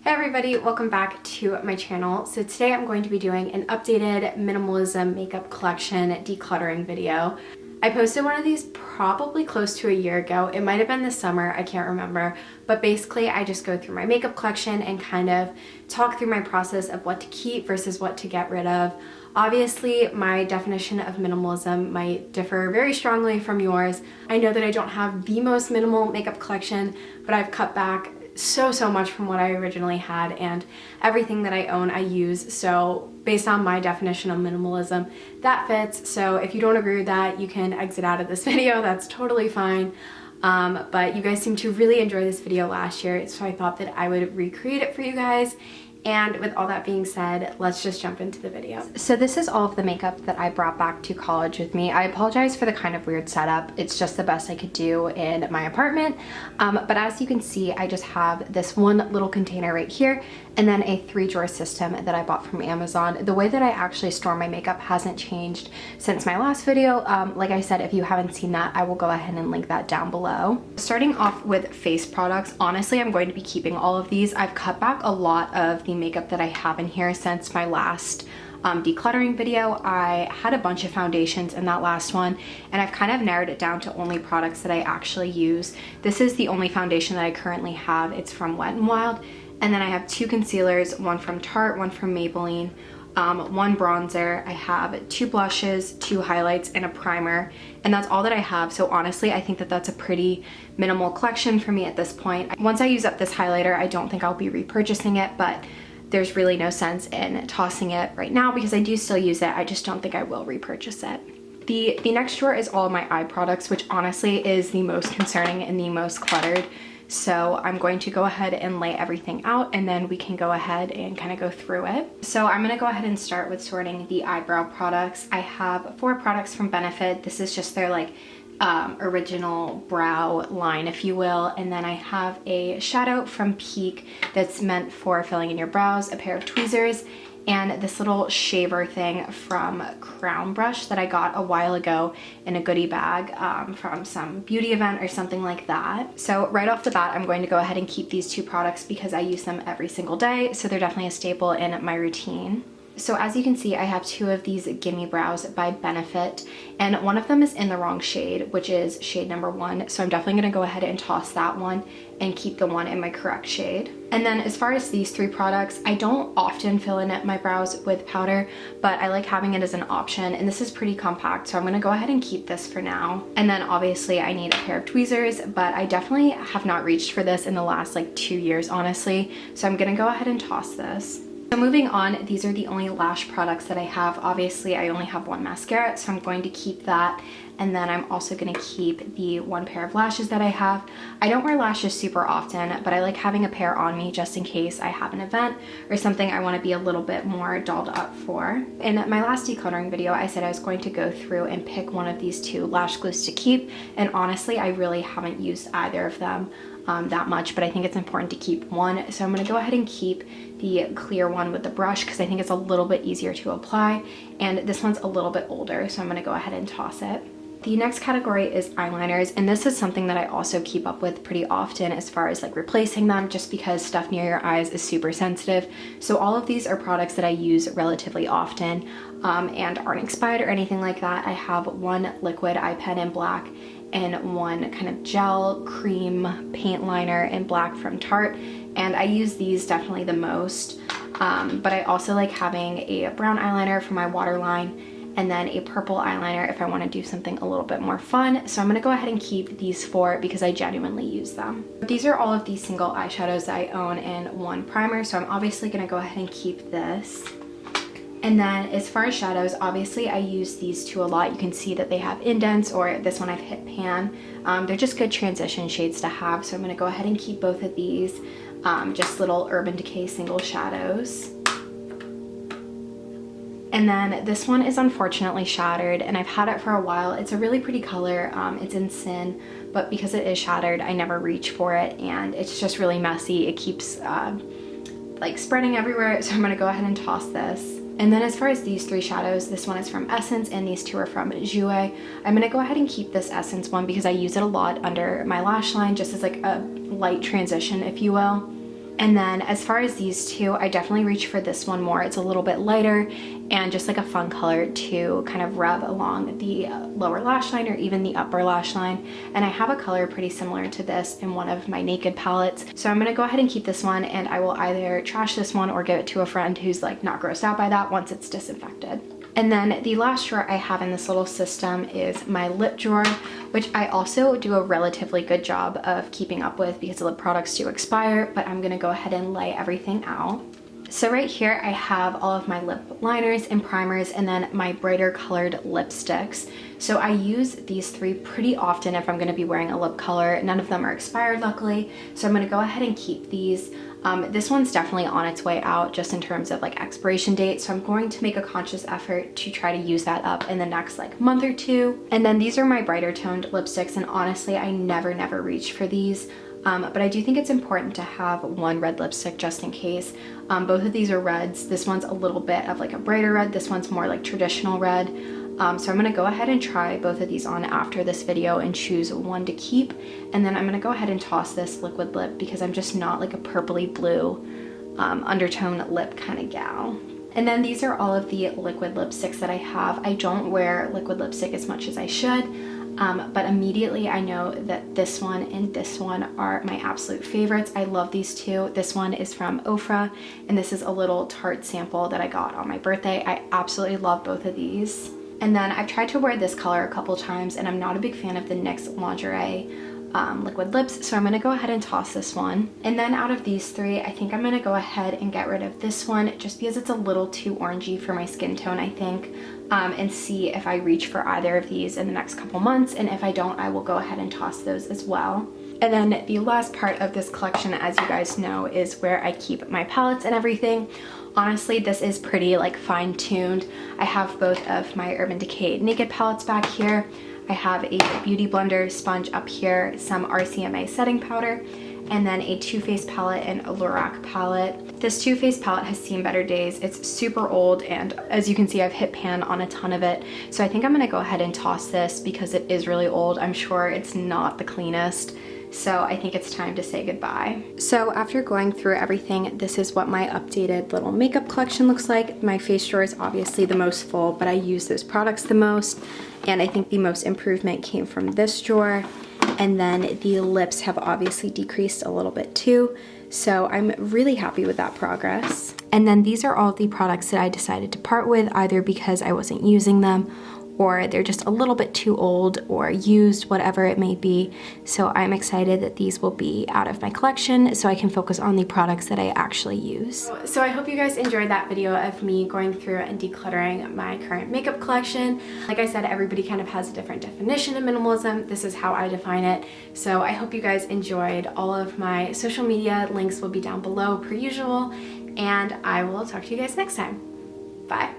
Hey everybody, welcome back to my channel. So today I'm going to be doing an updated minimalism makeup collection decluttering video. I posted one of these probably close to a year ago. It might have been this summer, I can't remember. But basically I just go through my makeup collection and kind of talk through my process of what to keep versus what to get rid of. Obviously, my definition of minimalism might differ very strongly from yours. I know that I don't have the most minimal makeup collection, but I've cut back so much from what I originally had, and everything that I own I use. So based on my definition of minimalism, that fits. So if you don't agree with that, you can exit out of this video. That's totally fine. But you guys seemed to really enjoy this video last year, so I thought that I would recreate it for you guys. And with all that being said, let's just jump into the video. So this is all of the makeup that I brought back to college with me. I apologize for the kind of weird setup. It's just the best I could do in my apartment. But as you can see, I just have this one little container right here and then a 3-drawer system that I bought from Amazon. The way that I actually store my makeup hasn't changed since my last video. Like I said, if you haven't seen that, I will go ahead and link that down below. Starting off with face products, honestly, I'm going to be keeping all of these. I've cut back a lot of the makeup that I have in here since my last decluttering video. I had a bunch of foundations in that last one, and I've kind of narrowed it down to only products that I actually use. This is the only foundation that I currently have. It's from Wet n Wild. And then I have 2 concealers, one from Tarte, one from Maybelline, 1 bronzer. I have 2 blushes, 2 highlights, and a primer. And that's all that I have. So honestly, I think that that's a pretty minimal collection for me at this point. Once I use up this highlighter, I don't think I'll be repurchasing it, but there's really no sense in tossing it right now because I do still use it. I just don't think I will repurchase it. The next drawer is all of my eye products, which honestly is the most concerning and the most cluttered. So I'm going to go ahead and lay everything out, and then we can go ahead and kind of go through it. So I'm going to go ahead and start with sorting the eyebrow products. I have 4 products from Benefit. This is just their like original brow line, if you will. And then I have a shadow from Peak that's meant for filling in your brows, a pair of tweezers, and this little shaver thing from Crown Brush that I got a while ago in a goodie bag from some beauty event or something like that. So right off the bat, I'm going to go ahead and keep these 2 products because I use them every single day, so they're definitely a staple in my routine. So as you can see, I have 2 of these GimMe Brows by Benefit, and one of them is in the wrong shade, which is shade number 1. So I'm definitely gonna go ahead and toss that one and keep the one in my correct shade. And then as far as these 3 products, I don't often fill in my brows with powder, but I like having it as an option, and this is pretty compact, so I'm gonna go ahead and keep this for now. And then obviously I need a pair of tweezers, but I definitely have not reached for this in the last like 2 years, honestly. So I'm gonna go ahead and toss this. So moving on, these are the only lash products that I have. Obviously, I only have 1 mascara, so I'm going to keep that. And then I'm also going to keep the 1 pair of lashes that I have. I don't wear lashes super often, but I like having a pair on me just in case I have an event or something I want to be a little bit more dolled up for. In my last decluttering video, I said I was going to go through and pick one of these 2 lash glues to keep. And honestly, I really haven't used either of them that much, but I think it's important to keep one. So I'm going to go ahead and keep the clear one with the brush because I think it's a little bit easier to apply, and this one's a little bit older, so I'm going to go ahead and toss it. The next category is eyeliners, and this is something that I also keep up with pretty often as far as like replacing them, just because stuff near your eyes is super sensitive. So all of these are products that I use relatively often and aren't expired or anything like that. I have 1 liquid eye pen in black and 1 kind of gel cream paint liner in black from Tarte, and I use these definitely the most. But I also like having a brown eyeliner for my waterline, and then a purple eyeliner if I want to do something a little bit more fun. So I'm going to go ahead and keep these 4 because I genuinely use them. These are all of these single eyeshadows that I own in 1 primer, so I'm obviously going to go ahead and keep this. And then as far as shadows, obviously I use these 2 a lot. You can see that they have indents, or this one I've hit pan. They're just good transition shades to have, so I'm going to go ahead and keep both of these, just little Urban Decay single shadows. And then this one is unfortunately shattered, and I've had it for a while. It's a really pretty color. It's in Sin, but because it is shattered, I never reach for it, and it's just really messy. It keeps like spreading everywhere, so I'm going to go ahead and toss this. And then as far as these 3 shadows, this one is from Essence and these 2 are from Jouer. I'm going to go ahead and keep this Essence one because I use it a lot under my lash line just as like a light transition, if you will. And then as far as these two, I definitely reach for this one more. It's a little bit lighter and just like a fun color to kind of rub along the lower lash line or even the upper lash line. And I have a color pretty similar to this in one of my Naked palettes. So I'm gonna go ahead and keep this one, and I will either trash this one or give it to a friend who's like not grossed out by that once it's disinfected. And then the last drawer I have in this little system is my lip drawer, which I also do a relatively good job of keeping up with because lip products do expire, but I'm gonna go ahead and lay everything out. So right here I have all of my lip liners and primers and then my brighter colored lipsticks. So I use these three pretty often if I'm gonna be wearing a lip color. None of them are expired, luckily, so I'm gonna go ahead and keep these. This one's definitely on its way out just in terms of like expiration date, so I'm going to make a conscious effort to try to use that up in the next like month or two. And then these are my brighter toned lipsticks, and honestly I never reach for these. But I do think it's important to have one red lipstick just in case. Both of these are reds. This one's a little bit of like a brighter red. This one's more like traditional red. So I'm gonna go ahead and try both of these on after this video and choose one to keep. And then I'm gonna go ahead and toss this liquid lip because I'm just not like a purpley blue undertone lip kind of gal. And then these are all of the liquid lipsticks that I have. I don't wear liquid lipstick as much as I should. But immediately I know that this one and this one are my absolute favorites. I love these two. This one is from Ofra, and this is a little Tarte sample that I got on my birthday. I absolutely love both of these. And then I've tried to wear this color a couple times, and I'm not a big fan of the NYX Lingerie liquid lips, so I'm gonna go ahead and toss this one. And then out of these three, I think I'm gonna go ahead and get rid of this one just because it's a little too orangey for my skin tone, I think, and see if I reach for either of these in the next couple months, and if I don't, I will go ahead and toss those as well. And then the last part of this collection, as you guys know, is where I keep my palettes and everything. Honestly, this is pretty like fine-tuned. I have both of my Urban Decay Naked palettes back here. I have a Beauty Blender sponge up here, some RCMA setting powder, and then a Too Faced palette and a Rauch palette. This Too Faced palette has seen better days. It's super old, and as you can see, I've hit pan on a ton of it. So I think I'm gonna go ahead and toss this because it is really old. I'm sure it's not the cleanest. So I think it's time to say goodbye. So after going through everything, this is what my updated little makeup collection looks like. My face drawer is obviously the most full, but I use those products the most. And I think the most improvement came from this drawer. And then the lips have obviously decreased a little bit too. So I'm really happy with that progress. And then these are all the products that I decided to part with, either because I wasn't using them or they're just a little bit too old or used, whatever it may be. So I'm excited that these will be out of my collection so I can focus on the products that I actually use. So I hope you guys enjoyed that video of me going through and decluttering my current makeup collection. Like I said, everybody kind of has a different definition of minimalism. This is how I define it. So I hope you guys enjoyed. All of my social media links will be down below per usual, and I will talk to you guys next time. Bye.